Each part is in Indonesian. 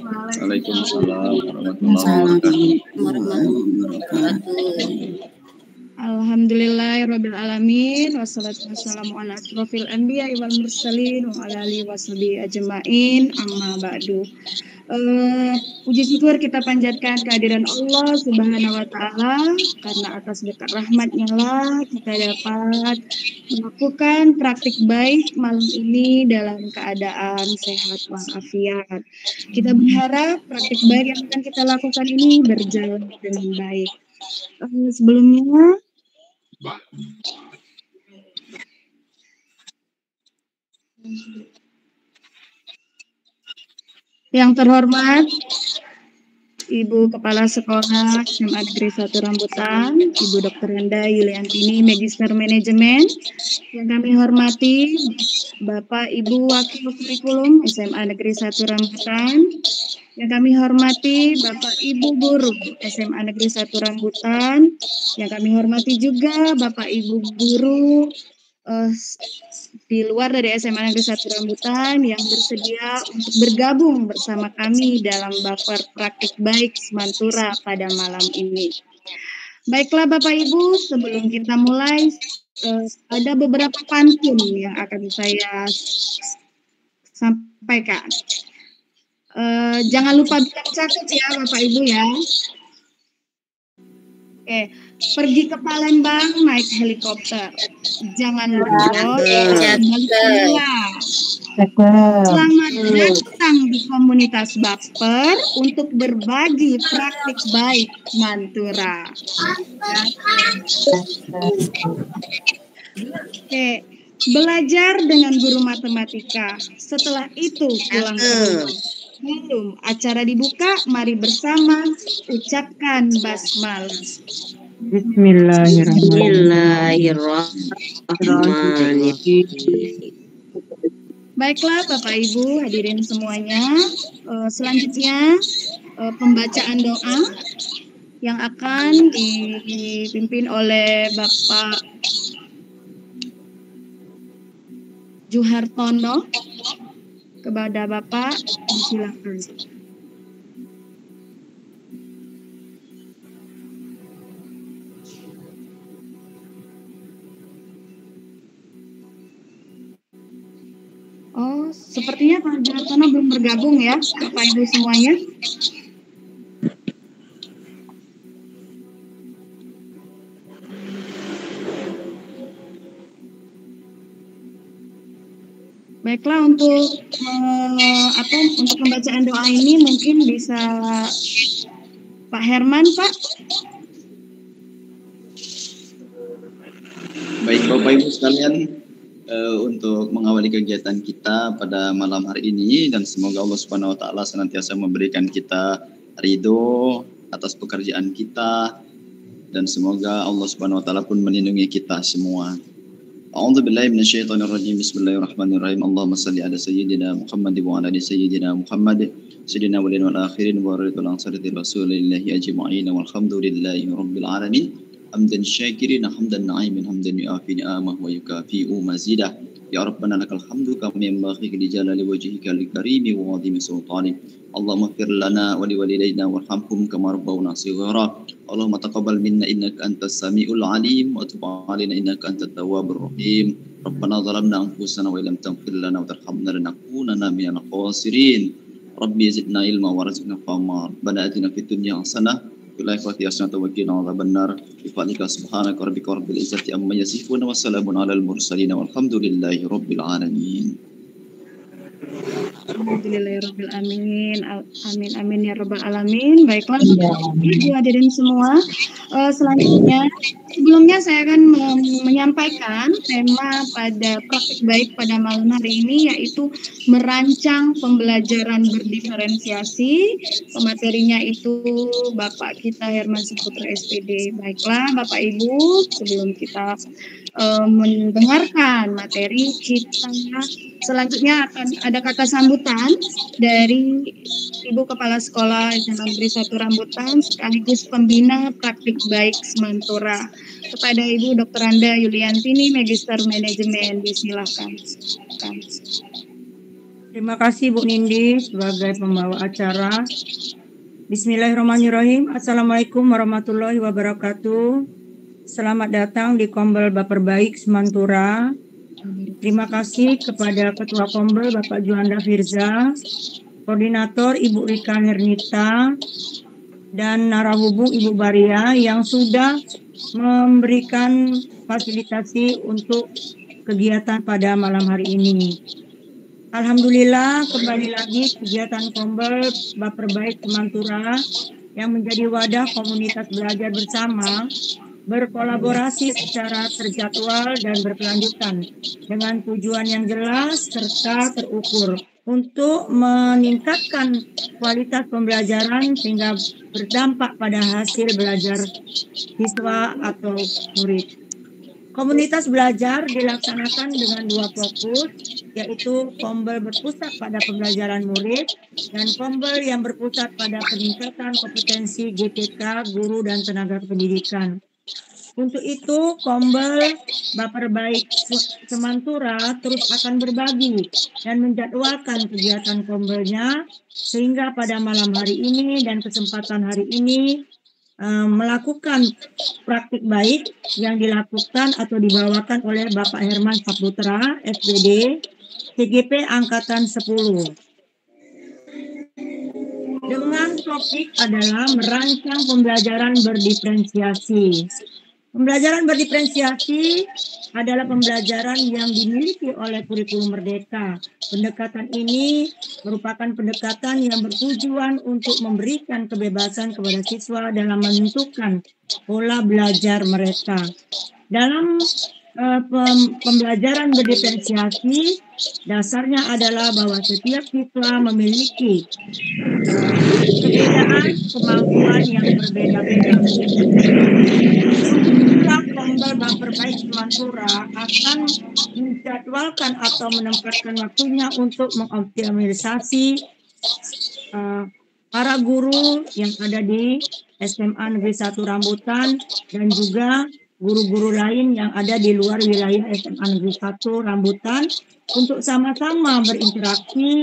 Waalaikumsalam warahmatullahi wabarakatuh. Alhamdulillahirabbil alamin wassalatu wassalamu ala asrofil anbiya wal mursalin wa ala alihi washabihi ajmain amma ba'du. Puji syukur kita panjatkan kehadiran Allah Subhanahu wa taala karena atas berkat rahmat-Nya lah kita dapat melakukan praktik baik malam ini dalam keadaan sehat walafiat. Kita berharap praktik baik yang akan kita lakukan ini berjalan dengan baik. Sebelumnya yang terhormat Ibu Kepala Sekolah SMA Negeri 1 Rambutan, Ibu Dr. Henda Yuliantini, Magister Manajemen. Yang kami hormati Bapak Ibu Wakil Kurikulum SMA Negeri 1 Rambutan. Yang kami hormati Bapak Ibu Guru SMA Negeri 1 Rambutan. Yang kami hormati juga Bapak Ibu Guru di luar dari SMA Negeri 1 Rambutan yang bersedia untuk bergabung bersama kami dalam Baper Praktik Baik Semantura pada malam ini. Baiklah Bapak Ibu, sebelum kita mulai ada beberapa pantun yang akan saya sampaikan. Jangan lupa bilang catat ya Bapak Ibu ya. Oke, pergi ke Palembang naik helikopter. Jangan lupa selamat datang di komunitas Baper untuk berbagi praktik baik Mantura. Oke, belajar dengan guru matematika. Setelah itu pulang ke rumah. Belum acara dibuka, mari bersama ucapkan basmalah. Bismillahirrahmanirrahim. Baiklah Bapak Ibu hadirin semuanya, selanjutnya pembacaan doa yang akan dipimpin oleh Bapak Juhartono. Kepada Bapak, silakan. Oh, sepertinya Pak Juhartono belum bergabung ya, Bapak Ibu semuanya. Baiklah, untuk pembacaan doa ini mungkin bisa Pak Herman, Pak. Baik Bapak Ibu sekalian, untuk mengawali kegiatan kita pada malam hari ini, dan semoga Allah Subhanahu wa taala senantiasa memberikan kita ridho atas pekerjaan kita, dan semoga Allah Subhanahu wa taala pun melindungi kita semua. A'udzu billahi minasyaitonir rajim. Bismillahirrahmanirrahim. Allahumma shalli ala sayyidina Muhammad wa ala ali sayyidina Muhammad sayyidina wal akhirin wa radhiyallahu an sayyidil rasulillahi ajma'in walhamdulillahi rabbil alamin. Hamdan syakirin hamdan na'imin hamdan yu'afi ni'amah wa yukafi'u mazidah. Ya Rabbana lakal hamdu kama yanbaghi li jalali wajhika al-karimi wa 'azimi sultanik. Allahumma ighfir lana wa liwalidayna warhamhum kama rabbawna shighara. Allahumma taqabbal minna innaka antas samiul alim wa tub 'alaina innaka antat tawwabur rahim. Rabbana zalamna anfusana wa illam taghfir lana wa tarhamna lanakunanna minal khasirin. Rabbi zidna ilma warzuqna fahma. Rabbana atina fid dunya hasanah wa fil akhirati hasanah wa qina adzabannar. Bi fadlika subhanaka rabbika rabbil izzati amma yasifun wa salamun alal mursalin walhamdulillahi rabbil alamin. Alhamdulillahirabbil alamin. Amin amin ya rabbal alamin. Baiklah Ibu hadirin semua, selanjutnya sebelumnya saya akan menyampaikan tema pada praktik baik pada malam hari ini, yaitu merancang pembelajaran berdiferensiasi. Pematerinya itu Bapak kita Herman Saputra SPD. Baiklah Bapak Ibu, sebelum kita mendengarkan materi kita, selanjutnya akan ada kata sambutan dari Ibu Kepala Sekolah SMA Negeri 1 Rambutan sekaligus pembina praktik baik Semantura. Kepada Ibu Dr. Henda Yuliantini, Magister Manajemen, disilakan. Terima kasih Bu Nindi sebagai pembawa acara. Bismillahirrahmanirrahim. Assalamualaikum warahmatullahi wabarakatuh. Selamat datang di Kombel Baper Baik Semantura. Terima kasih kepada Ketua Kombel Bapak Juanda Firza, Koordinator Ibu Rika Hernita, dan narahubung Ibu Baria yang sudah memberikan fasilitasi untuk kegiatan pada malam hari ini. Alhamdulillah, kembali lagi kegiatan Kombel Baper Baik Semantura yang menjadi wadah komunitas belajar bersama, berkolaborasi secara terjadwal dan berkelanjutan dengan tujuan yang jelas serta terukur untuk meningkatkan kualitas pembelajaran sehingga berdampak pada hasil belajar siswa atau murid. Komunitas belajar dilaksanakan dengan dua fokus, yaitu Kombel berpusat pada pembelajaran murid dan Kombel yang berpusat pada peningkatan kompetensi GTK, guru, dan tenaga pendidikan. Untuk itu, Kombel Baper Baik Semantura terus akan berbagi dan menjadwalkan kegiatan Kombelnya sehingga pada malam hari ini dan kesempatan hari ini melakukan praktik baik yang dilakukan atau dibawakan oleh Bapak Herman Saputra, SPD, TGP Angkatan 10. Dengan topik adalah merancang pembelajaran berdiferensiasi. Pembelajaran berdiferensiasi adalah pembelajaran yang dimiliki oleh kurikulum Merdeka. Pendekatan ini merupakan pendekatan yang bertujuan untuk memberikan kebebasan kepada siswa dalam menentukan pola belajar mereka. Dalam pembelajaran berdiferensiasi, dasarnya adalah bahwa setiap siswa memiliki perbedaan kemampuan yang berbeda-beda. Kombel Baper Baik Semantura akan menjadwalkan atau menempatkan waktunya untuk mengoptimalisasi para guru yang ada di SMA Negeri 1 Rambutan dan juga guru-guru lain yang ada di luar wilayah SMA Negeri 1 Rambutan untuk sama-sama berinteraksi,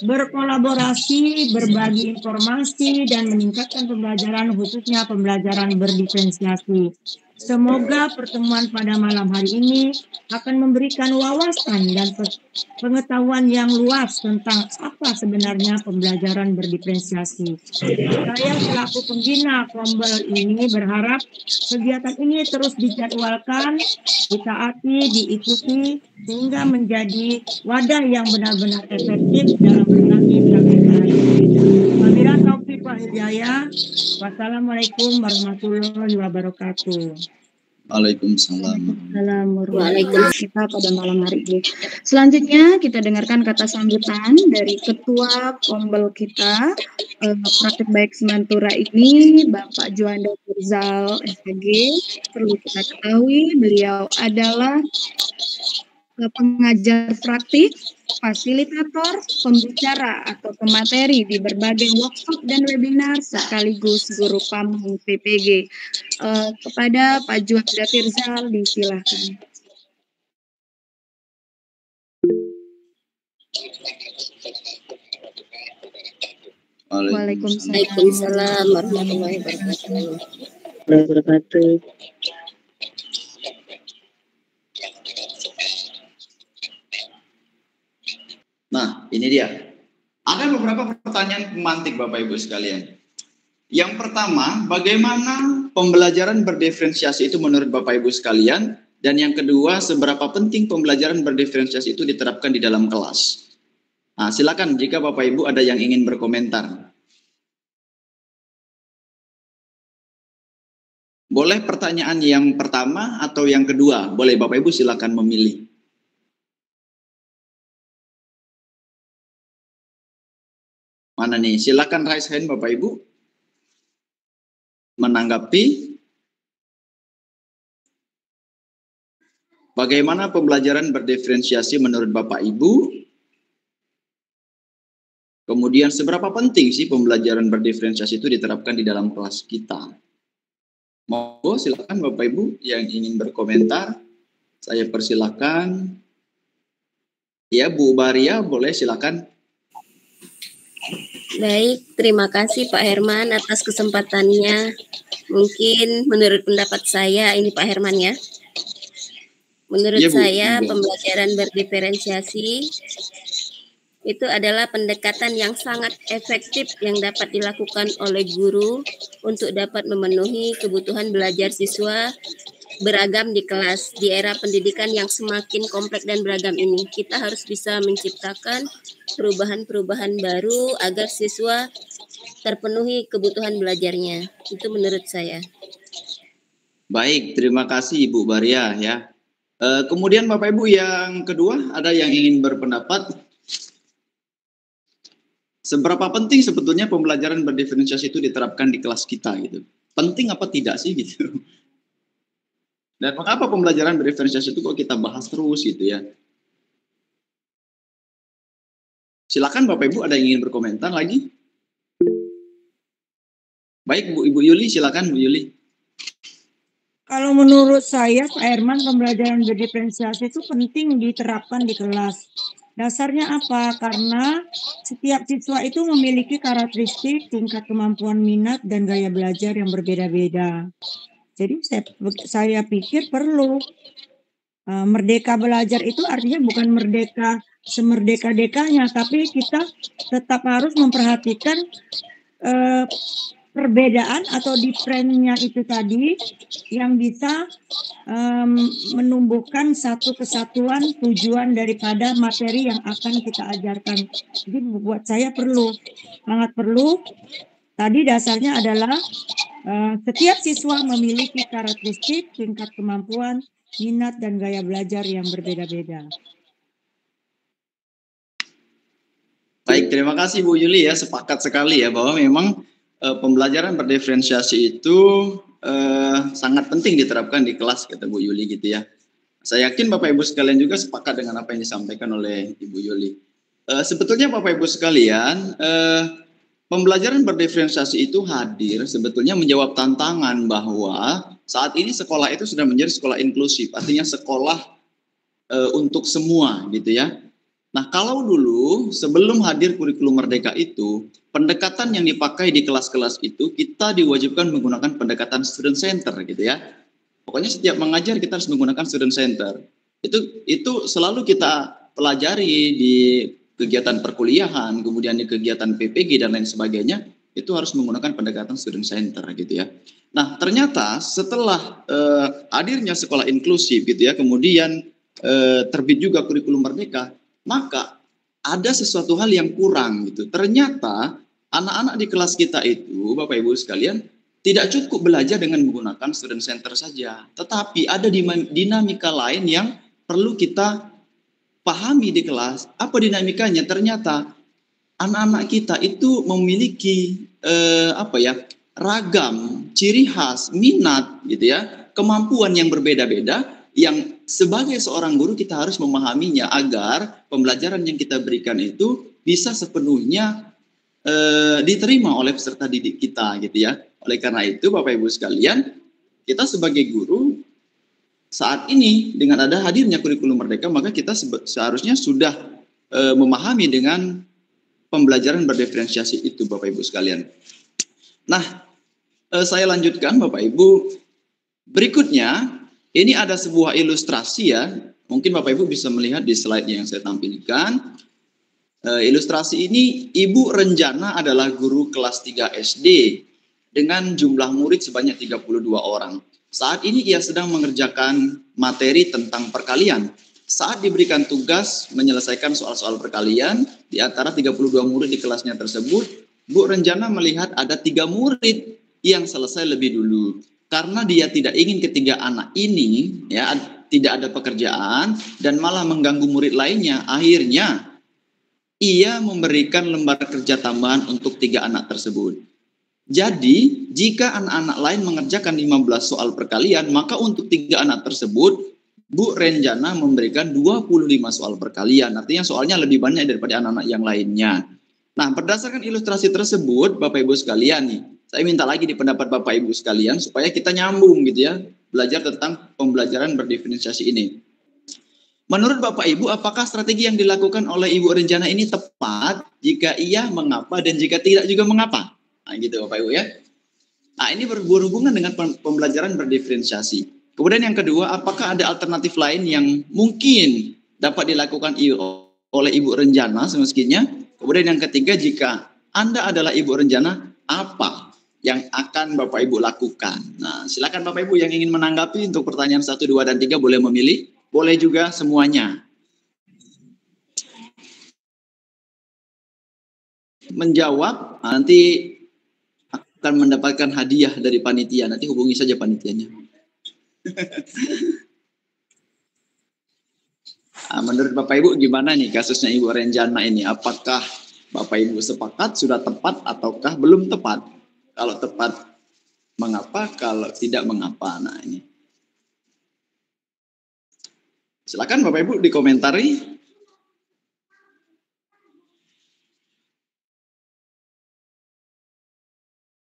berkolaborasi, berbagi informasi, dan meningkatkan pembelajaran khususnya pembelajaran berdiferensiasi. Semoga pertemuan pada malam hari ini akan memberikan wawasan dan pengetahuan yang luas tentang apa sebenarnya pembelajaran berdiferensiasi. Saya selaku pembina Kombel ini berharap kegiatan ini terus dijadwalkan, ditaati, diikuti, sehingga menjadi wadah yang benar-benar efektif dalam berbagi pelajaran. Wabillahi taufiq wal hidayah. Wassalamualaikum warahmatullahi wabarakatuh. Waalaikumsalam. Waalaikumsalam kita pada malam hari ini. Selanjutnya kita dengarkan kata sambutan dari Ketua Kombel kita, Praktik Baik Semantura ini, Bapak Juanda Firzal, SPG. Perlu kita ketahui, beliau adalah pengajar praktik, fasilitator, pembicara atau pemateri di berbagai workshop dan webinar sekaligus guru pamong PPG. Kepada Pak Juanda Firzal disilakan. Waalaikumsalam warahmatullahi wabarakatuh. Nah, ini dia. Ada beberapa pertanyaan pemantik Bapak Ibu sekalian. Yang pertama, bagaimana pembelajaran berdiferensiasi itu menurut Bapak Ibu sekalian? Dan yang kedua, seberapa penting pembelajaran berdiferensiasi itu diterapkan di dalam kelas? Nah, silakan jika Bapak Ibu ada yang ingin berkomentar. Boleh pertanyaan yang pertama atau yang kedua? Boleh Bapak Ibu silakan memilih. Mana nih? Silakan raise hand Bapak Ibu. Menanggapi bagaimana pembelajaran berdiferensiasi menurut Bapak Ibu? Kemudian seberapa penting sih pembelajaran berdiferensiasi itu diterapkan di dalam kelas kita? Monggo silakan Bapak Ibu yang ingin berkomentar. Saya persilakan. Ya Bu Baria boleh silakan. Baik, terima kasih Pak Herman atas kesempatannya. Mungkin menurut pendapat saya, ini Pak Herman ya. Menurut Iya, Bu. saya Monggo. pembelajaran berdiferensiasi itu adalah pendekatan yang sangat efektif yang dapat dilakukan oleh guru untuk dapat memenuhi kebutuhan belajar siswa beragam di kelas. Di era pendidikan yang semakin kompleks dan beragam ini, kita harus bisa menciptakan perubahan-perubahan baru agar siswa terpenuhi kebutuhan belajarnya. Itu menurut saya. Baik, terima kasih Ibu Baria ya. Kemudian Bapak Ibu yang kedua, ada yang ingin berpendapat? Seberapa penting sebetulnya pembelajaran berdiferensiasi itu diterapkan di kelas kita gitu? Penting apa tidak sih gitu? Dan mengapa pembelajaran berdiferensiasi itu kok kita bahas terus gitu ya? Silakan Bapak Ibu, ada yang ingin berkomentar lagi? Baik Ibu Yuli, silakan Bu Yuli. Kalau menurut saya, Pak Herman, pembelajaran berdiferensiasi itu penting diterapkan di kelas. Dasarnya apa? Karena setiap siswa itu memiliki karakteristik, tingkat kemampuan minat, dan gaya belajar yang berbeda-beda. Jadi saya pikir perlu. Merdeka belajar itu artinya bukan merdeka semerdeka-dekanya, tapi kita tetap harus memperhatikan perbedaan atau different-nya itu tadi yang bisa menumbuhkan satu kesatuan tujuan daripada materi yang akan kita ajarkan. Jadi buat saya perlu, sangat perlu. Tadi dasarnya adalah setiap siswa memiliki karakteristik, tingkat kemampuan, minat, dan gaya belajar yang berbeda-beda. Baik, terima kasih Bu Yuli ya, sepakat sekali ya bahwa memang pembelajaran berdiferensiasi itu sangat penting diterapkan di kelas, kata Bu Yuli gitu ya. Saya yakin Bapak Ibu sekalian juga sepakat dengan apa yang disampaikan oleh Ibu Yuli. Sebetulnya Bapak Ibu sekalian, pembelajaran berdiferensiasi itu hadir sebetulnya menjawab tantangan bahwa saat ini sekolah itu sudah menjadi sekolah inklusif, artinya sekolah untuk semua gitu ya. Nah, kalau dulu sebelum hadir kurikulum merdeka itu, pendekatan yang dipakai di kelas-kelas itu kita diwajibkan menggunakan pendekatan student center gitu ya. Pokoknya setiap mengajar kita harus menggunakan student center. Itu selalu kita pelajari di kegiatan perkuliahan, kemudian di kegiatan PPG dan lain sebagainya, itu harus menggunakan pendekatan student center gitu ya. Nah, ternyata setelah hadirnya sekolah inklusif gitu ya, kemudian terbit juga kurikulum merdeka, maka ada sesuatu hal yang kurang gitu. Ternyata anak-anak di kelas kita itu, Bapak Ibu sekalian, tidak cukup belajar dengan menggunakan student center saja, tetapi ada dinamika lain yang perlu kita pahami di kelas. Apa dinamikanya? Ternyata anak-anak kita itu memiliki ragam, ciri khas, minat gitu ya, kemampuan yang berbeda-beda yang sebagai seorang guru kita harus memahaminya agar pembelajaran yang kita berikan itu bisa sepenuhnya diterima oleh peserta didik kita gitu ya. Oleh karena itu Bapak Ibu sekalian, kita sebagai guru saat ini dengan ada hadirnya kurikulum merdeka, maka kita seharusnya sudah memahami dengan pembelajaran berdiferensiasi itu Bapak Ibu sekalian. Nah, saya lanjutkan Bapak Ibu. Berikutnya, ini ada sebuah ilustrasi ya. Mungkin Bapak Ibu bisa melihat di slide yang saya tampilkan. Ilustrasi ini, Ibu Renjana adalah guru kelas 3 SD dengan jumlah murid sebanyak 32 orang. Saat ini ia sedang mengerjakan materi tentang perkalian. Saat diberikan tugas menyelesaikan soal-soal perkalian, di antara 32 murid di kelasnya tersebut, Bu Renjana melihat ada 3 murid yang selesai lebih dulu. Karena dia tidak ingin ketiga anak ini ya tidak ada pekerjaan dan malah mengganggu murid lainnya, akhirnya ia memberikan lembar kerja tambahan untuk 3 anak tersebut. Jadi, jika anak-anak lain mengerjakan 15 soal perkalian, maka untuk 3 anak tersebut, Bu Renjana memberikan 25 soal perkalian. Artinya soalnya lebih banyak daripada anak-anak yang lainnya. Nah, berdasarkan ilustrasi tersebut, Bapak Ibu sekalian nih, saya minta lagi di pendapat Bapak Ibu sekalian, supaya kita nyambung gitu ya, belajar tentang pembelajaran berdiferensiasi ini. Menurut Bapak Ibu, apakah strategi yang dilakukan oleh Ibu Renjana ini tepat? Jika iya, mengapa? Dan jika tidak juga mengapa? Nah, gitu Bapak Ibu ya. Nah, ini berhubungan dengan pembelajaran berdiferensiasi. Kemudian yang kedua, apakah ada alternatif lain yang mungkin dapat dilakukan oleh Ibu Renjana semestinya? Kemudian yang ketiga, jika Anda adalah Ibu Renjana, apa yang akan Bapak Ibu lakukan? Nah, silakan Bapak Ibu yang ingin menanggapi untuk pertanyaan 1, 2, dan 3 boleh memilih. Boleh juga semuanya. Menjawab, nanti akan mendapatkan hadiah dari panitia. Nanti hubungi saja panitianya. Menurut Bapak Ibu gimana nih kasusnya Ibu Renjana ini? Apakah Bapak Ibu sepakat sudah tepat ataukah belum tepat? Kalau tepat, mengapa? Kalau tidak, mengapa? Nah ini. Silakan Bapak Ibu dikomentari.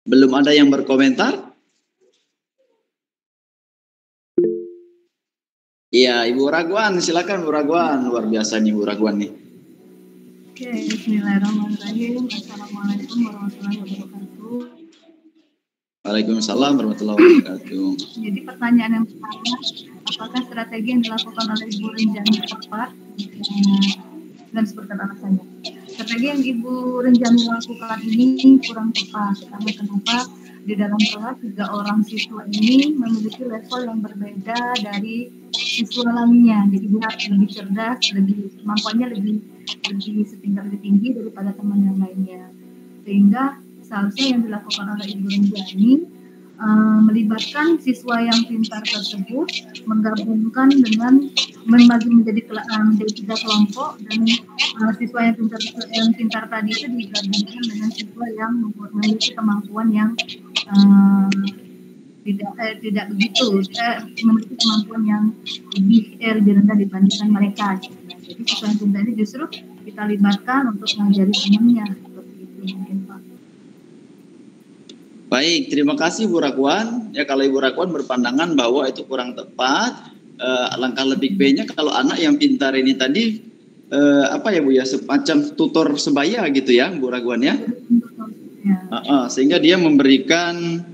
Belum ada yang berkomentar? Iya, Ibu Ragwan, silakan Bu Ragwan. Luar biasa nih Bu Ragwan nih. Oke, bismillahirrahmanirrahim. Assalamualaikum warahmatullahi wabarakatuh. Waalaikumsalam warahmatullahi wabarakatuh. Jadi pertanyaan yang pertama, apakah strategi yang dilakukan oleh Ibu Renjani tepat? Dan seperti alasannya. Strategi yang Ibu Renjani lakukan ini kurang tepat. Karena kenapa? Di dalam kelas 3 orang siswa ini memiliki level yang berbeda dari siswa lainnya. Jadi dia lebih cerdas, kemampuannya lebih setingkat lebih tinggi daripada teman yang lainnya. Sehingga seharusnya yang dilakukan oleh Ibu Renjani melibatkan siswa yang pintar tersebut, menggabungkan dengan membagi menjadi 3 kelompok, dan siswa yang pintar tadi itu digabungkan dengan siswa yang memiliki kemampuan yang tidak begitu memiliki kemampuan yang lebih rendah dibandingkan mereka. Jadi siswa yang pintar ini justru kita libatkan untuk mengajari temannya, seperti itu mungkin Pak. Baik, terima kasih Bu Ragwan. Ya, kalau Ibu Ragwan berpandangan bahwa itu kurang tepat, alangkah lebih baiknya kalau anak yang pintar ini tadi apa ya Bu ya, semacam tutor sebaya gitu ya Bu Ragwan ya. Sehingga dia memberikan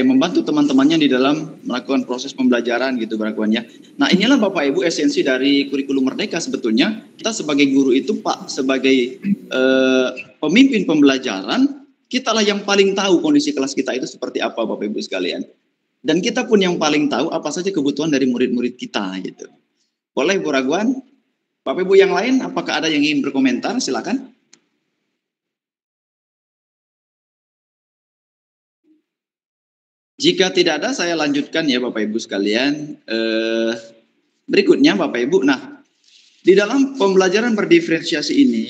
membantu teman-temannya di dalam melakukan proses pembelajaran gitu Bu Ragwan ya. Nah, inilah Bapak Ibu esensi dari kurikulum Merdeka sebetulnya. Kita sebagai guru itu Pak, sebagai pemimpin pembelajaran, kitalah yang paling tahu kondisi kelas kita itu seperti apa Bapak Ibu sekalian. Dan kita pun yang paling tahu apa saja kebutuhan dari murid-murid kita gitu. Boleh Bu Ragwan? Bapak Ibu yang lain apakah ada yang ingin berkomentar? Silakan. Jika tidak ada, saya lanjutkan ya Bapak Ibu sekalian. Berikutnya Bapak Ibu, nah di dalam pembelajaran berdiferensiasi ini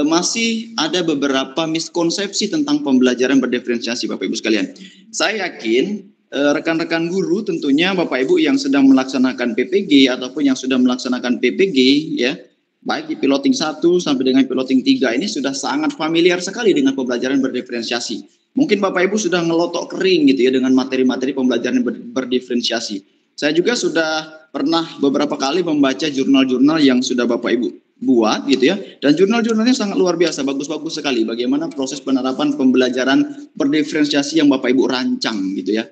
masih ada beberapa miskonsepsi tentang pembelajaran berdiferensiasi Bapak Ibu sekalian. Saya yakin rekan-rekan guru tentunya Bapak Ibu yang sedang melaksanakan PPG ataupun yang sudah melaksanakan PPG ya, baik di piloting 1 sampai dengan piloting 3 ini sudah sangat familiar sekali dengan pembelajaran berdiferensiasi. Mungkin Bapak Ibu sudah ngelotok kering gitu ya dengan materi-materi pembelajaran berdiferensiasi. Saya juga sudah pernah beberapa kali membaca jurnal-jurnal yang sudah Bapak Ibu buat gitu ya, dan jurnal-jurnalnya sangat luar biasa, bagus-bagus sekali bagaimana proses penerapan pembelajaran berdiferensiasi yang Bapak Ibu rancang gitu ya.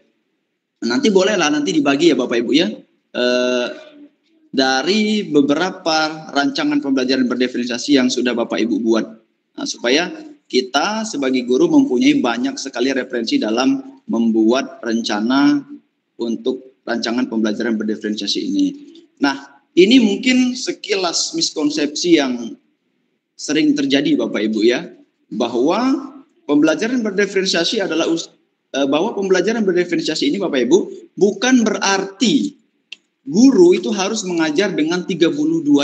Nanti bolehlah nanti dibagi ya Bapak Ibu ya, dari beberapa rancangan pembelajaran berdiferensiasi yang sudah Bapak Ibu buat, nah, supaya kita sebagai guru mempunyai banyak sekali referensi dalam membuat rencana untuk rancangan pembelajaran berdiferensiasi ini. Nah, ini mungkin sekilas miskonsepsi yang sering terjadi Bapak Ibu ya, bahwa pembelajaran berdiferensiasi adalah ini Bapak Ibu bukan berarti guru itu harus mengajar dengan 32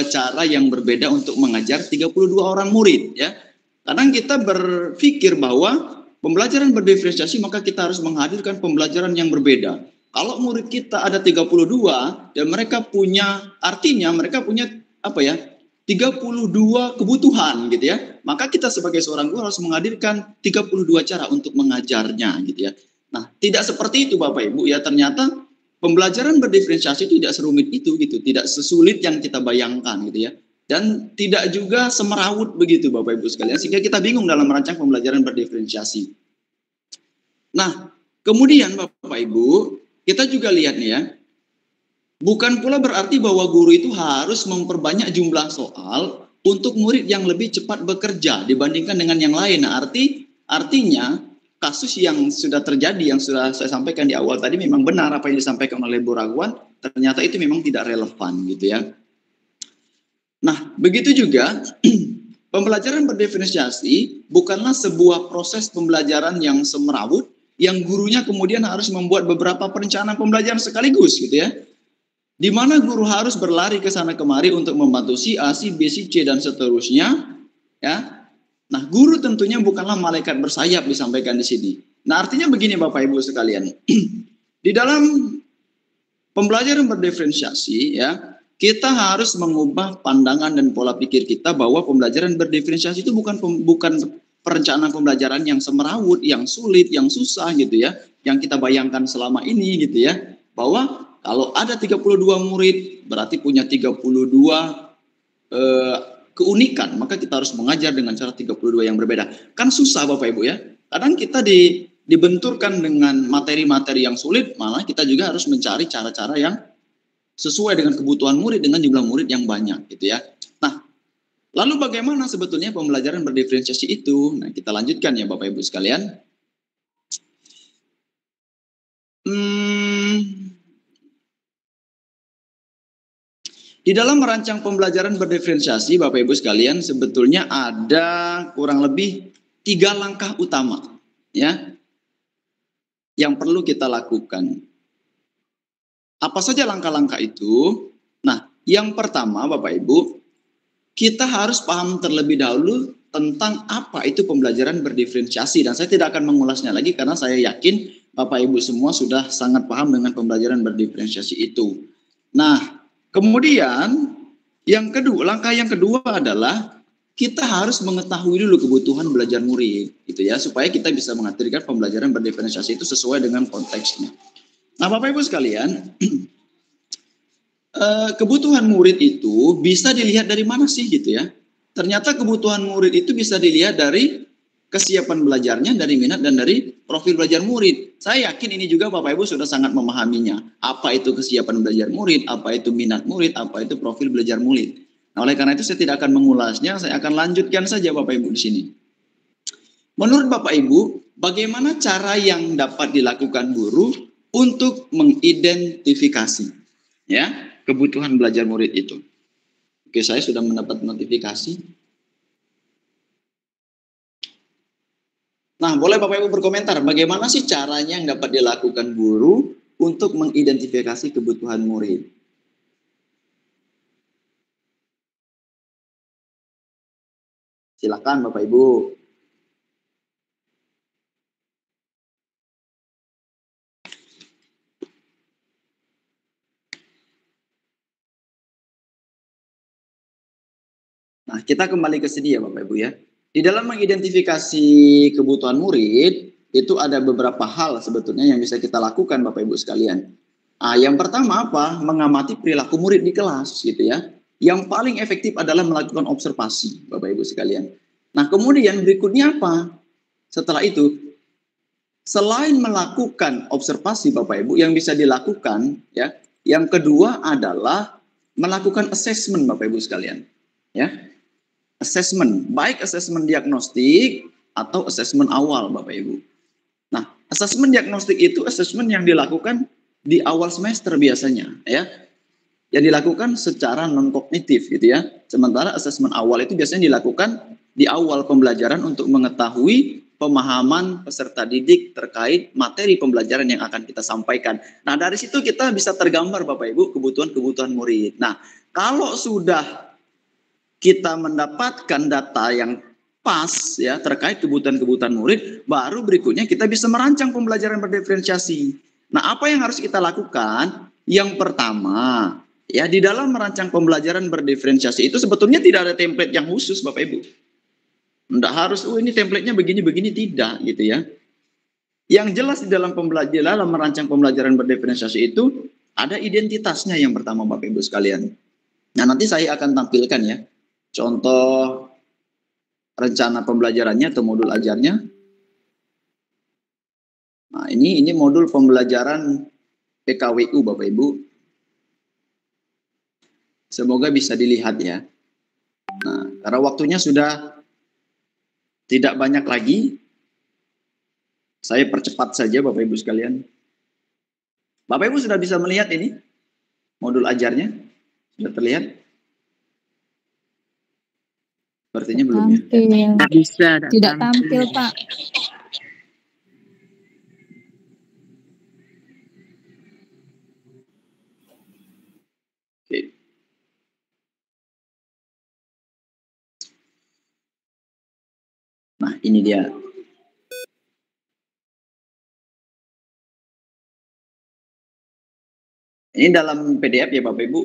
cara yang berbeda untuk mengajar 32 orang murid ya. Kadang kita berpikir bahwa pembelajaran berdiferensiasi maka kita harus menghadirkan pembelajaran yang berbeda. Kalau murid kita ada 32 dan mereka punya 32 kebutuhan gitu ya. Maka kita sebagai seorang guru harus menghadirkan 32 cara untuk mengajarnya gitu ya. Nah, tidak seperti itu Bapak Ibu ya, ternyata pembelajaran berdiferensiasi tidak serumit itu gitu, tidak sesulit yang kita bayangkan gitu ya. Dan tidak juga semerawut begitu Bapak Ibu sekalian, sehingga kita bingung dalam merancang pembelajaran berdiferensiasi. Nah, kemudian Bapak Ibu, kita juga lihat nih ya, bukan pula berarti bahwa guru itu harus memperbanyak jumlah soal untuk murid yang lebih cepat bekerja dibandingkan dengan yang lain. Nah, artinya kasus yang sudah terjadi, yang sudah saya sampaikan di awal tadi memang benar apa yang disampaikan oleh Bu Ragwan, ternyata itu memang tidak relevan gitu ya. Nah, begitu juga pembelajaran berdiferensiasi bukanlah sebuah proses pembelajaran yang semerawut, yang gurunya kemudian harus membuat beberapa perencanaan pembelajaran sekaligus gitu ya. Di mana guru harus berlari ke sana kemari untuk membantu si A, si B, si C, dan seterusnya ya. Nah, guru tentunya bukanlah malaikat bersayap disampaikan di sini. Nah, artinya begini Bapak Ibu sekalian. Di dalam pembelajaran berdiferensiasi ya, kita harus mengubah pandangan dan pola pikir kita bahwa pembelajaran berdiferensiasi itu bukan perencanaan pembelajaran yang semerawut, yang sulit, yang susah gitu ya, yang kita bayangkan selama ini gitu ya. Bahwa kalau ada 32 murid berarti punya 32 keunikan, maka kita harus mengajar dengan cara 32 yang berbeda. Kan susah Bapak Ibu ya. Kadang kita dibenturkan dengan materi-materi yang sulit, malah kita juga harus mencari cara-cara yang sesuai dengan kebutuhan murid dengan jumlah murid yang banyak gitu ya. Nah, lalu bagaimana sebetulnya pembelajaran berdiferensiasi itu? Nah, kita lanjutkan ya Bapak Ibu sekalian. Di dalam merancang pembelajaran berdiferensiasi, Bapak Ibu sekalian, sebetulnya ada kurang lebih 3 langkah utama ya yang perlu kita lakukan. Apa saja langkah-langkah itu? Nah, yang pertama Bapak Ibu, kita harus paham terlebih dahulu tentang apa itu pembelajaran berdiferensiasi, dan saya tidak akan mengulasnya lagi karena saya yakin Bapak Ibu semua sudah sangat paham dengan pembelajaran berdiferensiasi itu. Nah, kemudian langkah yang kedua adalah kita harus mengetahui dulu kebutuhan belajar murid gitu ya, supaya kita bisa mengaturkan pembelajaran berdiferensiasi itu sesuai dengan konteksnya. Nah, Bapak Ibu sekalian, kebutuhan murid itu bisa dilihat dari mana sih gitu ya. Ternyata kebutuhan murid itu bisa dilihat dari kesiapan belajarnya, dari minat, dan dari profil belajar murid. Saya yakin ini juga Bapak Ibu sudah sangat memahaminya. Apa itu kesiapan belajar murid, apa itu minat murid, apa itu profil belajar murid. Nah, oleh karena itu saya tidak akan mengulasnya, saya akan lanjutkan saja Bapak Ibu di sini. Menurut Bapak Ibu, bagaimana cara yang dapat dilakukan guru untuk mengidentifikasi ya kebutuhan belajar murid itu? Oke, saya sudah mendapat notifikasi. Nah, boleh Bapak Ibu berkomentar, bagaimana sih caranya yang dapat dilakukan guru untuk mengidentifikasi kebutuhan murid? Silakan Bapak Ibu. Nah, kita kembali ke sini ya Bapak Ibu ya. Di dalam mengidentifikasi kebutuhan murid, itu ada beberapa hal sebetulnya yang bisa kita lakukan Bapak Ibu sekalian. Nah, yang pertama apa? Mengamati perilaku murid di kelas gitu ya. Yang paling efektif adalah melakukan observasi Bapak Ibu sekalian. Nah, kemudian berikutnya apa? Setelah itu, selain melakukan observasi Bapak Ibu yang bisa dilakukan ya, yang kedua adalah melakukan assessment Bapak Ibu sekalian. Ya. Assessment, baik assessment diagnostik atau assessment awal Bapak Ibu. Nah, assessment diagnostik itu assessment yang dilakukan di awal semester biasanya ya. Yang dilakukan secara non kognitif gitu ya. Sementara assessment awal itu biasanya dilakukan di awal pembelajaran untuk mengetahui pemahaman peserta didik terkait materi pembelajaran yang akan kita sampaikan. Nah, dari situ kita bisa tergambar Bapak Ibu kebutuhan-kebutuhan murid. Nah, kalau sudah kita mendapatkan data yang pas ya terkait kebutuhan-kebutuhan murid, baru berikutnya kita bisa merancang pembelajaran berdiferensiasi. Nah, apa yang harus kita lakukan? Yang pertama, ya di dalam merancang pembelajaran berdiferensiasi itu sebetulnya tidak ada template yang khusus Bapak Ibu. Tidak harus, ini templatenya begini-begini, tidak gitu ya. Yang jelas di dalam pembelajaran, dalam merancang pembelajaran berdiferensiasi itu ada identitasnya yang pertama Bapak Ibu sekalian. Nah nanti saya akan tampilkan ya contoh rencana pembelajarannya atau modul ajarnya. Nah ini modul pembelajaran PKWU Bapak Ibu. Semoga bisa dilihat ya. Nah karena waktunya sudah tidak banyak lagi, saya percepat saja Bapak Ibu sekalian. Bapak Ibu sudah bisa melihat ini modul ajarnya? Sudah terlihat? Sepertinya belum ya. Tampil. Bisa, Tidak tampil, Pak. Oke. Nah, ini dia. Ini dalam PDF ya Bapak Ibu.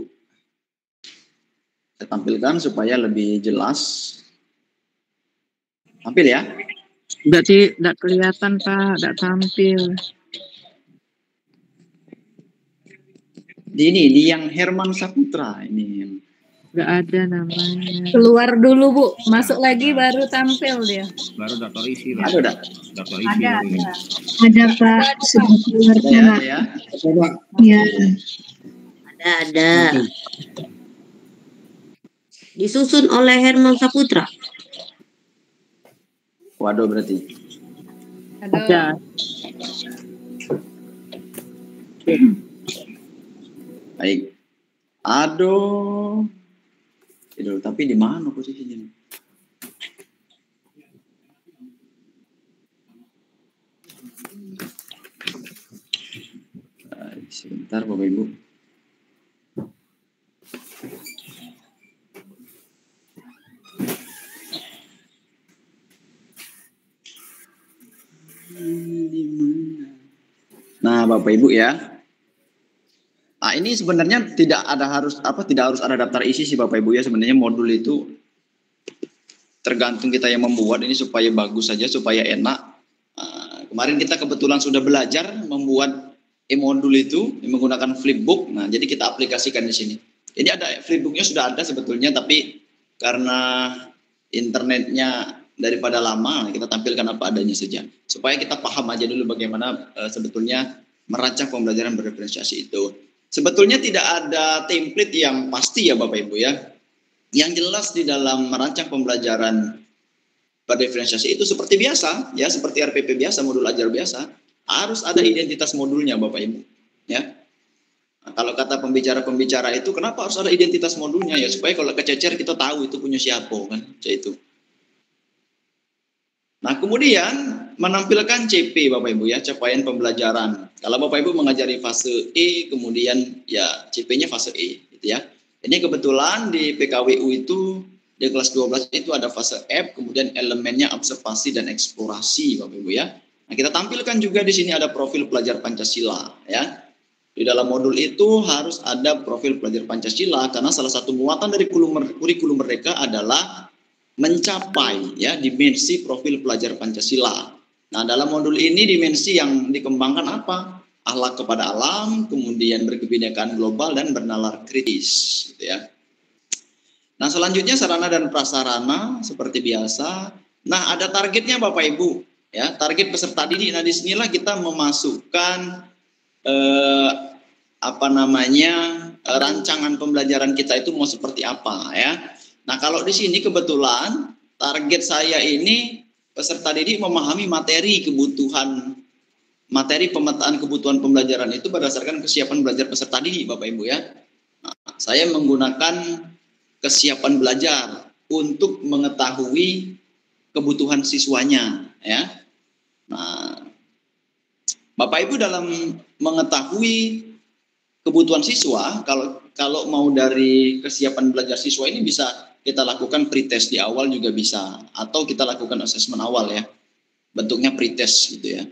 Saya tampilkan supaya lebih jelas. Tampil ya. Berarti tidak kelihatan Pak, tidak tampil. Di yang Herman Saputra ini. Nggak ada namanya. Keluar dulu Bu, masuk lagi baru tampil dia. Baru daftar isi. Ada. Daftar isi. Ada Pak, sudah keluar Ada ya. Ya. Ada. Disusun oleh Herman Saputra. Waduh berarti. Ada. Baik. Aduh. Itu tapi di mana posisinya? Sebentar Bapak Ibu. Nah, Bapak Ibu ya. Nah, ini sebenarnya tidak harus ada daftar isi sih Bapak Ibu ya. Sebenarnya modul itu tergantung kita yang membuat ini supaya bagus saja, supaya enak. Kemarin kita kebetulan sudah belajar membuat e-modul itu menggunakan flipbook. Nah, jadi kita aplikasikan di sini. Ini ada flipbooknya sudah ada sebetulnya, tapi karena internetnya daripada lama, kita tampilkan apa adanya saja. Supaya kita paham aja dulu bagaimana sebetulnya merancang pembelajaran berdiferensiasi itu. Sebetulnya tidak ada template yang pasti ya Bapak Ibu ya. Yang jelas di dalam merancang pembelajaran berdiferensiasi itu seperti biasa, ya seperti RPP biasa, modul ajar biasa, harus ada identitas modulnya Bapak Ibu. Ya. Nah, kalau kata pembicara itu, kenapa harus ada identitas modulnya ya supaya kalau kececer kita tahu itu punya siapa kan, itu. Nah kemudian menampilkan CP Bapak Ibu ya, capaian pembelajaran. Kalau Bapak Ibu mengajari fase E, kemudian ya CP-nya fase E, gitu ya. Ini kebetulan di PKWU itu di kelas 12 itu ada fase F, kemudian elemennya observasi dan eksplorasi Bapak Ibu ya. Nah kita tampilkan juga di sini ada profil pelajar Pancasila ya. Di dalam modul itu harus ada profil pelajar Pancasila karena salah satu muatan dari kurikulum mereka adalah mencapai ya dimensi profil pelajar Pancasila. Nah, dalam modul ini dimensi yang dikembangkan apa? Akhlak kepada alam, kemudian berkebinekaan global dan bernalar kritis, gitu ya. Nah, selanjutnya sarana dan prasarana seperti biasa. Nah, ada targetnya Bapak Ibu, ya. Target peserta didik. Nah, di sinilah kita memasukkan rancangan pembelajaran kita itu mau seperti apa, ya. Nah, kalau di sini kebetulan target saya ini peserta didik memahami materi pemetaan kebutuhan pembelajaran itu berdasarkan kesiapan belajar peserta didik, Bapak Ibu ya. Nah, saya menggunakan kesiapan belajar untuk mengetahui kebutuhan siswanya, ya. Nah, Bapak Ibu dalam mengetahui kebutuhan siswa, kalau mau dari kesiapan belajar siswa ini bisa kita lakukan pretest di awal juga bisa, atau kita lakukan asesmen awal ya, bentuknya pretest gitu ya.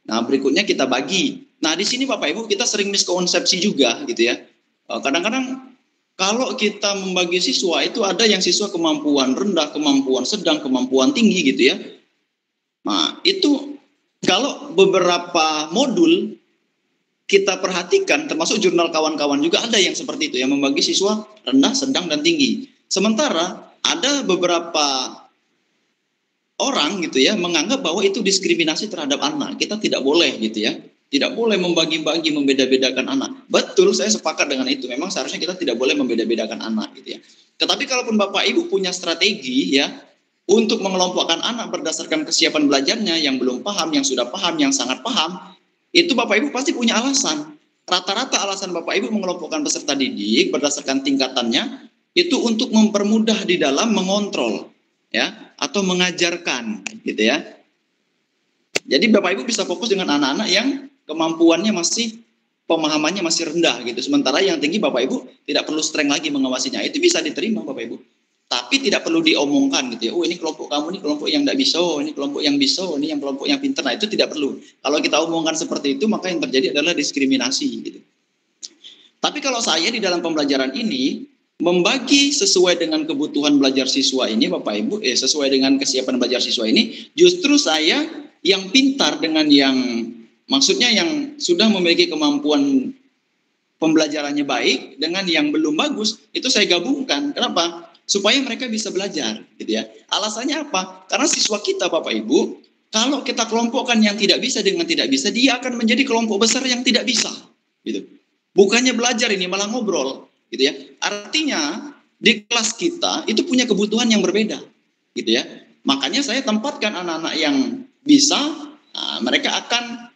Nah berikutnya kita bagi. Nah di sini Bapak Ibu kita sering miskonsepsi juga gitu ya. Kadang-kadang kalau kita membagi siswa itu ada yang siswa kemampuan rendah, kemampuan sedang, kemampuan tinggi gitu ya. Nah itu kalau beberapa modul kita perhatikan, termasuk jurnal kawan-kawan juga ada yang seperti itu, yang membagi siswa rendah, sedang, dan tinggi. Sementara ada beberapa orang gitu ya menganggap bahwa itu diskriminasi terhadap anak. Kita tidak boleh gitu ya. Tidak boleh membagi-bagi, membeda-bedakan anak. Betul, saya sepakat dengan itu. Memang seharusnya kita tidak boleh membeda-bedakan anak gitu ya. Tetapi kalaupun Bapak Ibu punya strategi ya untuk mengelompokkan anak berdasarkan kesiapan belajarnya, yang belum paham, yang sudah paham, yang sangat paham, itu Bapak Ibu pasti punya alasan. Rata-rata alasan Bapak Ibu mengelompokkan peserta didik berdasarkan tingkatannya itu untuk mempermudah di dalam mengontrol ya atau mengajarkan gitu ya. Jadi Bapak Ibu bisa fokus dengan anak-anak yang kemampuannya masih, pemahamannya masih rendah gitu. Sementara yang tinggi Bapak Ibu tidak perlu strength lagi mengawasinya. Itu bisa diterima Bapak Ibu. Tapi tidak perlu diomongkan gitu ya. Oh ini kelompok kamu, ini kelompok yang tidak bisa, ini kelompok yang bisa, ini yang kelompok yang pintar. Nah itu tidak perlu. Kalau kita omongkan seperti itu maka yang terjadi adalah diskriminasi gitu. Tapi kalau saya di dalam pembelajaran ini membagi sesuai dengan kebutuhan belajar siswa ini Bapak Ibu, sesuai dengan kesiapan belajar siswa ini, justru saya yang pintar dengan yang maksudnya yang sudah memiliki kemampuan pembelajarannya baik dengan yang belum bagus, itu saya gabungkan. Kenapa? Supaya mereka bisa belajar, gitu ya. Alasannya apa? Karena siswa kita, Bapak Ibu, kalau kita kelompokkan yang tidak bisa dengan tidak bisa, dia akan menjadi kelompok besar yang tidak bisa, gitu. Bukannya belajar ini malah ngobrol, gitu ya. Artinya di kelas kita itu punya kebutuhan yang berbeda, gitu ya. Makanya saya tempatkan anak-anak yang bisa, mereka akan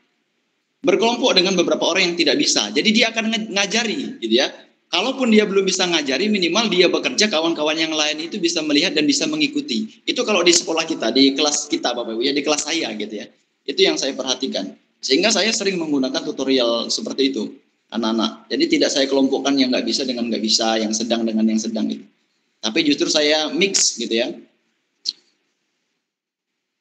berkelompok dengan beberapa orang yang tidak bisa. Jadi dia akan ngajari gitu ya. Kalaupun dia belum bisa ngajari, minimal dia bekerja, kawan-kawan yang lain itu bisa melihat dan bisa mengikuti. Itu kalau di sekolah kita, di kelas kita Bapak Ibu ya, di kelas saya gitu ya. Itu yang saya perhatikan. Sehingga saya sering menggunakan tutorial seperti itu, anak-anak. Jadi tidak saya kelompokkan yang nggak bisa dengan nggak bisa, yang sedang dengan yang sedang gitu. Tapi justru saya mix gitu ya.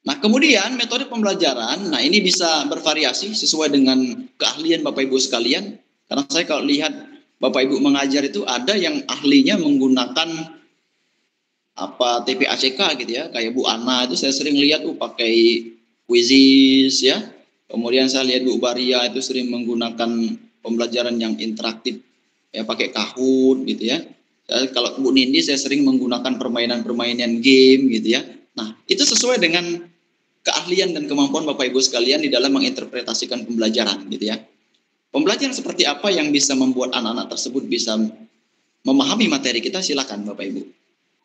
Nah kemudian metode pembelajaran, nah ini bisa bervariasi sesuai dengan keahlian Bapak Ibu sekalian. Karena saya kalau lihat Bapak Ibu mengajar itu ada yang ahlinya menggunakan TPACK gitu ya. Kayak Bu Ana itu saya sering lihat pakai quizzes ya. Kemudian saya lihat Bu Baria itu sering menggunakan pembelajaran yang interaktif ya, pakai Kahoot gitu ya. Kalau Bu Nindi saya sering menggunakan permainan-permainan game gitu ya. Nah itu sesuai dengan keahlian dan kemampuan Bapak Ibu sekalian di dalam menginterpretasikan pembelajaran gitu ya. Pembelajaran seperti apa yang bisa membuat anak-anak tersebut bisa memahami materi kita, silakan Bapak Ibu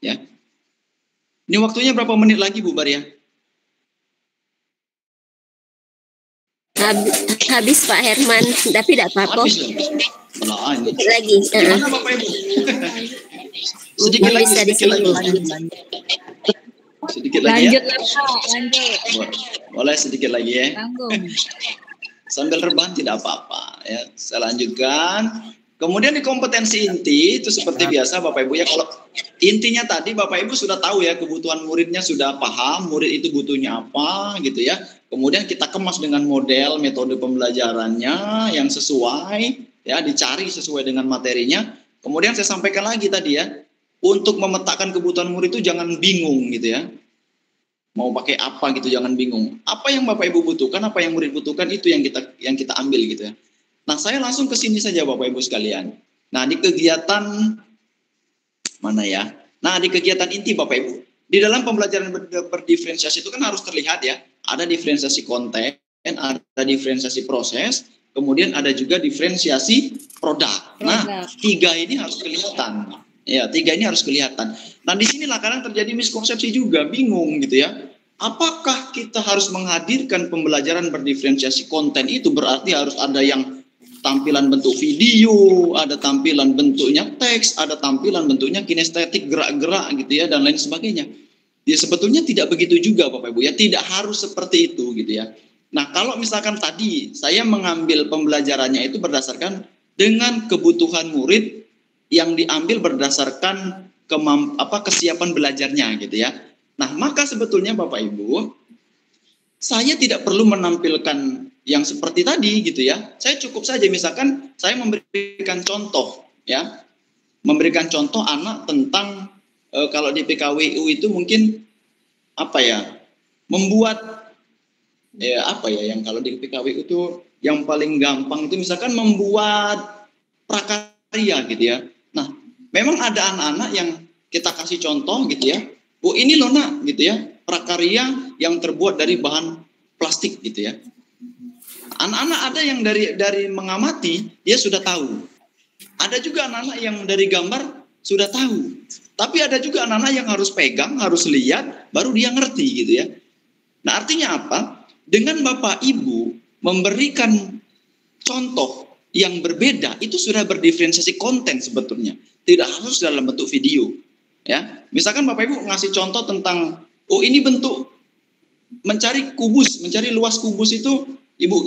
ya. Ini waktunya berapa menit lagi Bu Baria? Habis Pak Herman, tapi tidak apa-apa. Sedikit lagi. Gimana Bapak Ibu? sedikit lagi. Sedikit lagi ya. Lanjut. Boleh sedikit lagi ya. Sambil rebahan tidak apa-apa ya. Saya lanjutkan. Kemudian di kompetensi inti itu seperti biasa Bapak Ibu ya. Kalau intinya tadi Bapak Ibu sudah tahu ya, kebutuhan muridnya sudah paham, murid itu butuhnya apa gitu ya. Kemudian kita kemas dengan model metode pembelajarannya yang sesuai ya, dicari sesuai dengan materinya. Kemudian saya sampaikan lagi tadi ya, untuk memetakan kebutuhan murid itu jangan bingung gitu ya. Mau pakai apa gitu jangan bingung. Apa yang Bapak Ibu butuhkan, apa yang murid butuhkan itu yang kita ambil gitu ya. Nah, saya langsung ke sini saja Bapak Ibu sekalian. Nah, di kegiatan mana ya? Nah, di kegiatan inti Bapak Ibu. Di dalam pembelajaran berdiferensiasi itu kan harus terlihat ya. Ada diferensiasi konten, ada diferensiasi proses, kemudian ada juga diferensiasi produk. Nah, tiga ini harus kelihatan. Ya, tiga ini harus kelihatan. Nah, di sinilah kadang terjadi miskonsepsi juga, bingung gitu ya. Apakah kita harus menghadirkan pembelajaran berdiferensiasi konten itu berarti harus ada yang tampilan bentuk video, ada tampilan bentuknya teks, ada tampilan bentuknya kinestetik, gerak-gerak gitu ya, dan lain sebagainya. Ya sebetulnya tidak begitu juga Bapak Ibu ya, tidak harus seperti itu gitu ya. Nah, kalau misalkan tadi saya mengambil pembelajarannya itu berdasarkan dengan kebutuhan murid yang diambil berdasarkan kesiapan belajarnya gitu ya. Nah, maka sebetulnya Bapak Ibu, saya tidak perlu menampilkan yang seperti tadi gitu ya. Saya cukup saja misalkan saya memberikan contoh ya. Memberikan contoh anak tentang kalau di PKWU itu mungkin membuat apa ya yang kalau di PKW itu yang paling gampang itu misalkan membuat prakarya gitu ya. Nah, memang ada anak-anak yang kita kasih contoh gitu ya. Oh ini loh nak gitu ya, prakarya yang terbuat dari bahan plastik gitu ya. Anak-anak ada yang dari mengamati dia sudah tahu. Ada juga anak-anak yang dari gambar sudah tahu. Tapi ada juga anak-anak yang harus pegang, harus lihat, baru dia ngerti gitu ya. Nah artinya apa? Dengan Bapak Ibu memberikan contoh yang berbeda, itu sudah berdiferensiasi konten sebetulnya. Tidak harus dalam bentuk video. Ya, misalkan Bapak Ibu ngasih contoh tentang, oh ini bentuk mencari kubus, mencari luas kubus itu,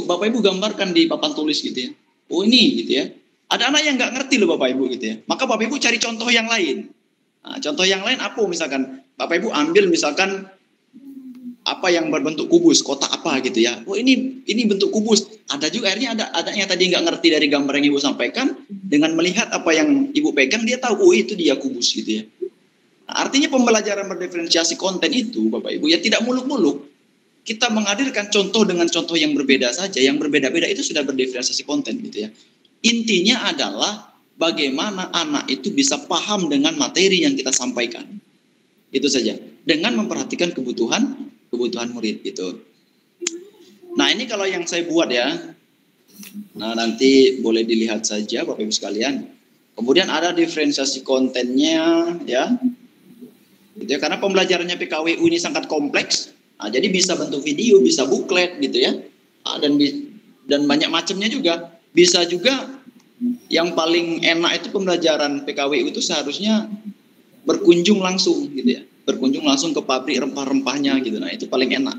Bapak Ibu gambarkan di papan tulis gitu ya. Oh ini gitu ya. Ada anak yang nggak ngerti loh Bapak Ibu gitu ya. Maka Bapak Ibu cari contoh yang lain. Nah, contoh yang lain apa misalkan? Bapak Ibu ambil misalkan apa yang berbentuk kubus, kotak apa gitu ya. Oh ini bentuk kubus. Ada juga akhirnya ada yang tadi nggak ngerti dari gambar yang Ibu sampaikan, dengan melihat apa yang Ibu pegang dia tahu, oh itu dia kubus gitu ya. Nah, artinya pembelajaran berdiferensiasi konten itu Bapak Ibu ya tidak muluk-muluk. Kita menghadirkan contoh dengan contoh yang berbeda saja, yang berbeda-beda itu sudah berdiferensiasi konten gitu ya. Intinya adalah bagaimana anak itu bisa paham dengan materi yang kita sampaikan. Itu saja. Dengan memperhatikan kebutuhan murid gitu. Nah ini kalau yang saya buat ya. Nah nanti boleh dilihat saja Bapak Ibu sekalian. Kemudian ada diferensiasi kontennya ya. Gitu ya, karena pembelajarannya PKWU ini sangat kompleks. Nah, jadi bisa bentuk video, bisa buklet gitu ya. Nah, dan banyak macamnya juga. Bisa juga yang paling enak itu pembelajaran PKWU itu seharusnya berkunjung langsung gitu ya. Berkunjung langsung ke pabrik rempah-rempahnya gitu. Nah, itu paling enak.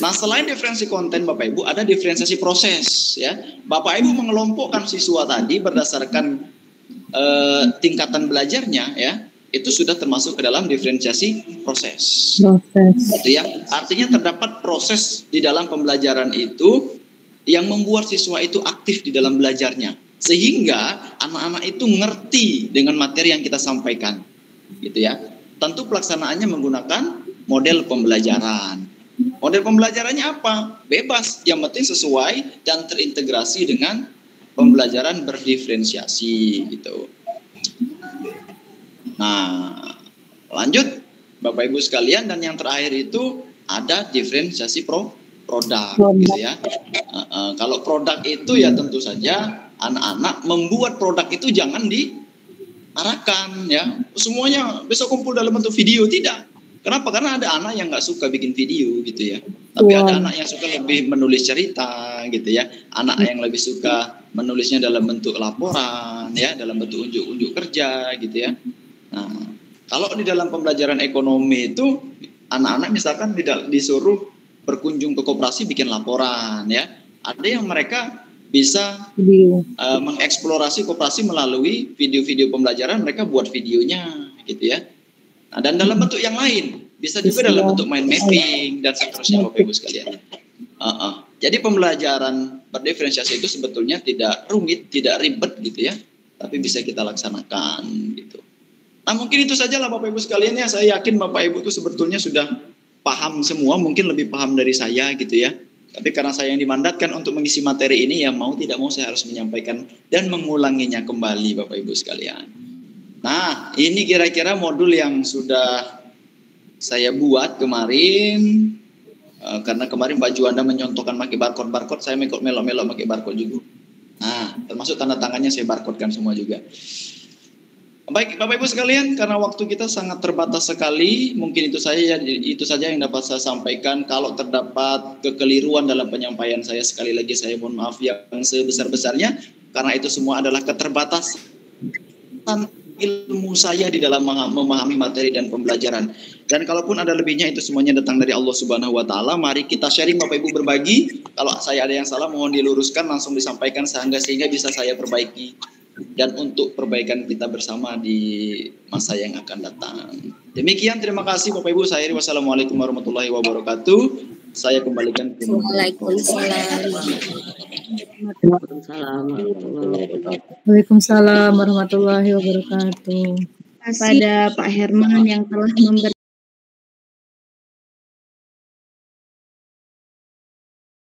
Nah, selain diferensi konten Bapak Ibu, ada diferensiasi proses ya. Bapak Ibu mengelompokkan siswa tadi berdasarkan tingkatan belajarnya ya. Itu sudah termasuk ke dalam diferensiasi proses. Gitu ya. Artinya terdapat proses di dalam pembelajaran itu yang membuat siswa itu aktif di dalam belajarnya. Sehingga anak-anak itu ngerti dengan materi yang kita sampaikan. Gitu ya. Tentu pelaksanaannya menggunakan model pembelajaran. Model pembelajarannya apa? Bebas, yang penting sesuai dan terintegrasi dengan pembelajaran berdiferensiasi gitu. Nah, lanjut Bapak Ibu sekalian, dan yang terakhir itu ada diferensiasi produk gitu ya. Kalau produk itu ya tentu saja anak-anak membuat produk itu jangan diarahkan ya. Semuanya besok kumpul dalam bentuk video, tidak. Kenapa? Karena ada anak yang nggak suka bikin video gitu ya. Tapi ada anak yang suka lebih menulis cerita gitu ya. Anak yang lebih suka menulisnya dalam bentuk laporan ya, dalam bentuk unjuk-unjuk kerja gitu ya. Nah, kalau di dalam pembelajaran ekonomi itu anak-anak misalkan disuruh berkunjung ke koperasi bikin laporan ya. Ada yang mereka bisa mengeksplorasi koperasi melalui video-video pembelajaran, mereka buat videonya gitu ya. Nah, dan dalam bentuk yang lain, bisa juga dalam bentuk mind mapping dan seterusnya Bapak Ibu sekalian. Jadi pembelajaran berdiferensiasi itu sebetulnya tidak rumit, tidak ribet gitu ya, tapi bisa kita laksanakan gitu. Nah mungkin itu saja lah Bapak Ibu sekalian ya. Saya yakin Bapak Ibu itu sebetulnya sudah paham semua, mungkin lebih paham dari saya gitu ya. Tapi karena saya yang dimandatkan untuk mengisi materi ini, ya mau tidak mau saya harus menyampaikan dan mengulanginya kembali Bapak Ibu sekalian. Nah, ini kira-kira modul yang sudah saya buat kemarin. Karena kemarin Pak Juanda menyontohkan pakai barcode, saya melok-melok pakai barcode juga. Nah, termasuk tanda tangannya saya barcodekan semua juga. Baik, Bapak Ibu sekalian, karena waktu kita sangat terbatas sekali, mungkin itu saja yang dapat saya sampaikan. Kalau terdapat kekeliruan dalam penyampaian saya, sekali lagi saya mohon maaf yang sebesar-besarnya, karena itu semua adalah keterbatasan ilmu saya di dalam memahami materi dan pembelajaran. Dan kalaupun ada lebihnya, itu semuanya datang dari Allah Subhanahu wa Ta'ala. Mari kita sharing Bapak Ibu, berbagi. Kalau saya ada yang salah mohon diluruskan, langsung disampaikan sehingga bisa saya perbaiki. Dan untuk perbaikan kita bersama di masa yang akan datang. Demikian, terima kasih Bapak Ibu. Saya wassalamualaikum warahmatullahi wabarakatuh. Saya kembalikan ke Waalaikumsalam warahmatullahi wabarakatuh. Pada Pak Herman yang telah memberi